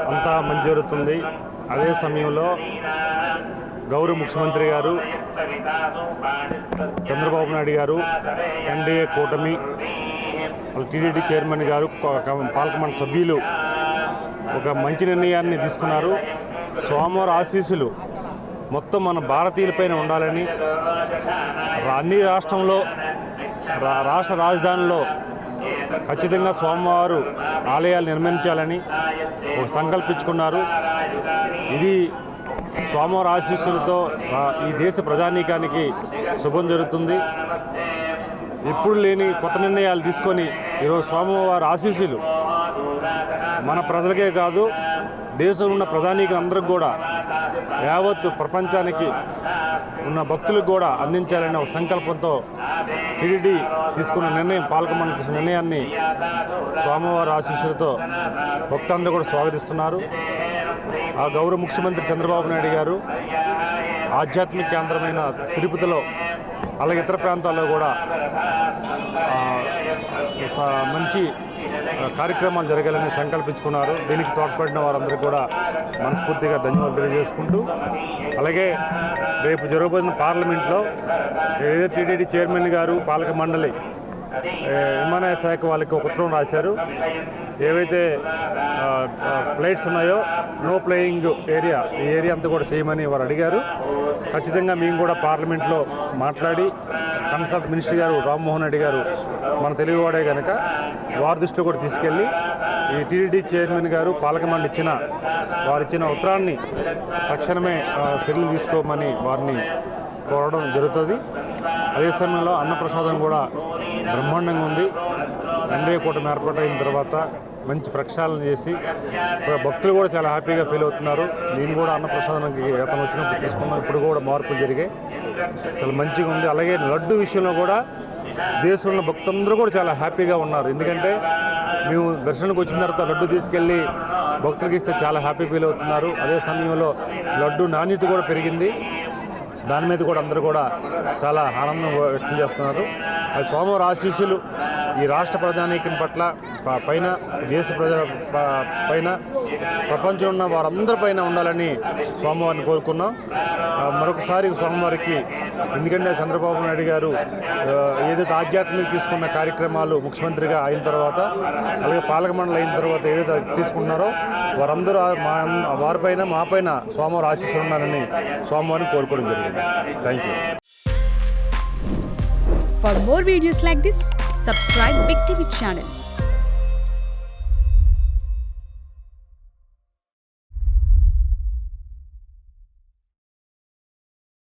అంతా మంచి జరుగుతుంది. అదే సమయంలో గౌరవ ముఖ్యమంత్రి గారు చంద్రబాబు నాయుడు గారు, ఎన్డీఏ కూటమి, టీడీడీ చైర్మన్ గారు, పాలకమండలి సభ్యులు ఒక మంచి నిర్ణయాన్ని తీసుకున్నారు. స్వామివారి ఆశీస్సులు మొత్తం మన భారతీయులపైన ఉండాలని, అన్ని రాష్ట్ర రాజధానిలో ఖచ్చితంగా స్వామివారు ఆలయాలు నిర్మించాలని ఒక సంకల్పించుకున్నారు. ఇది స్వామివారి ఆశీస్సులతో ఈ దేశ ప్రజానీకానికి శుభం జరుగుతుంది. ఎప్పుడు లేని కొత్త నిర్ణయాలు తీసుకొని ఈరోజు స్వామివారి ఆశీస్సులు మన ప్రజలకే కాదు, దేశంలో ఉన్న ప్రజానీకులందరికీ కూడా, యావత్ ప్రపంచానికి ఉన్న భక్తులకు కూడా అందించాలనే ఒక సంకల్పంతో టీడీడీ తీసుకున్న నిర్ణయం, పాలకమండలి తీసుకున్న నిర్ణయాన్ని స్వామివారి ఆశీస్సులతో భక్తులందరూ కూడా స్వాగతిస్తున్నారు. ఆ గౌరవ ముఖ్యమంత్రి చంద్రబాబు నాయుడు గారు ఆధ్యాత్మిక కేంద్రమైన తిరుపతిలో, అలాగే ఇతర ప్రాంతాల్లో కూడా మంచి కార్యక్రమాలు జరగాలని సంకల్పించుకున్నారు. దీనికి తోడ్పడిన వారందరికీ కూడా మనస్ఫూర్తిగా ధన్యవాదాలు తెలియజేసుకుంటూ, అలాగే రేపు జరగబోతున్న పార్లమెంట్లో ఏదైతే టీడీడీ చైర్మన్ గారు, పాలక మండలి, విమానయాన శాఖ వాళ్ళకి ఒక ఉత్తరం రాశారు. ఏవైతే ఫ్లైట్స్ ఉన్నాయో నో ఫ్లయింగ్ ఏరియా, ఈ ఏరియా అంతా కూడా చేయమని వారు అడిగారు. ఖచ్చితంగా మేము కూడా పార్లమెంట్లో మాట్లాడి కన్సల్ట్ మినిస్టర్ గారు రామ్మోహన్ రెడ్డి గారు మన తెలుగువాడే కనుక వారి దృష్టిలో కూడా తీసుకెళ్ళి ఈ టీడీడీ చైర్మన్ గారు, పాలక మండలి వారిచ్చిన ఉత్తరాన్ని తక్షణమే చర్యలు తీసుకోమని వారిని కోరడం జరుగుతుంది. అదే సమయంలో అన్నప్రసాదం కూడా బ్రహ్మాండంగా ఉంది. ఎన్డీఏ కూటమి ఏర్పాటైన తర్వాత మంచి ప్రక్షాళన చేసి భక్తులు కూడా చాలా హ్యాపీగా ఫీల్ అవుతున్నారు. నేను కూడా అన్నప్రసాదానికి గతం వచ్చినప్పుడు తీసుకున్నాం, ఇప్పుడు కూడా మార్పులు జరిగాయి, చాలా మంచిగా ఉంది. అలాగే లడ్డు విషయంలో కూడా దేశంలో భక్తులందరూ కూడా చాలా హ్యాపీగా ఉన్నారు. ఎందుకంటే మేము దర్శనానికి వచ్చిన తర్వాత లడ్డు తీసుకెళ్ళి భక్తులకి ఇస్తే చాలా హ్యాపీ ఫీల్ అవుతున్నారు. అదే సమయంలో లడ్డు నాణ్యత కూడా పెరిగింది. దాని మీద కూడా అందరూ కూడా చాలా ఆనందం వ్యక్తం చేస్తున్నారు. అది స్వామివారి ఆశీస్సులు ఈ రాష్ట్ర ప్రజానీకం పైన, దేశ ప్రజల పైన, ప్రపంచంలో ఉన్న వారందరిపైన ఉండాలని స్వామివారిని కోరుకున్నాం. మరొకసారి స్వామివారికి, ఎందుకంటే చంద్రబాబు నాయుడు గారు ఏదైతే ఆధ్యాత్మిక తీసుకున్న కార్యక్రమాలు ముఖ్యమంత్రిగా అయిన తర్వాత, అలాగే పాలక మండలి అయిన తర్వాత ఏదైతే తీసుకుంటున్నారో వారందరూ వారిపైన, మాపైన స్వామివారి ఆశీస్సులు ఉండాలని స్వామివారిని కోరుకోవడం జరిగింది. Thank you. For more videos like this, subscribe Big TV channel.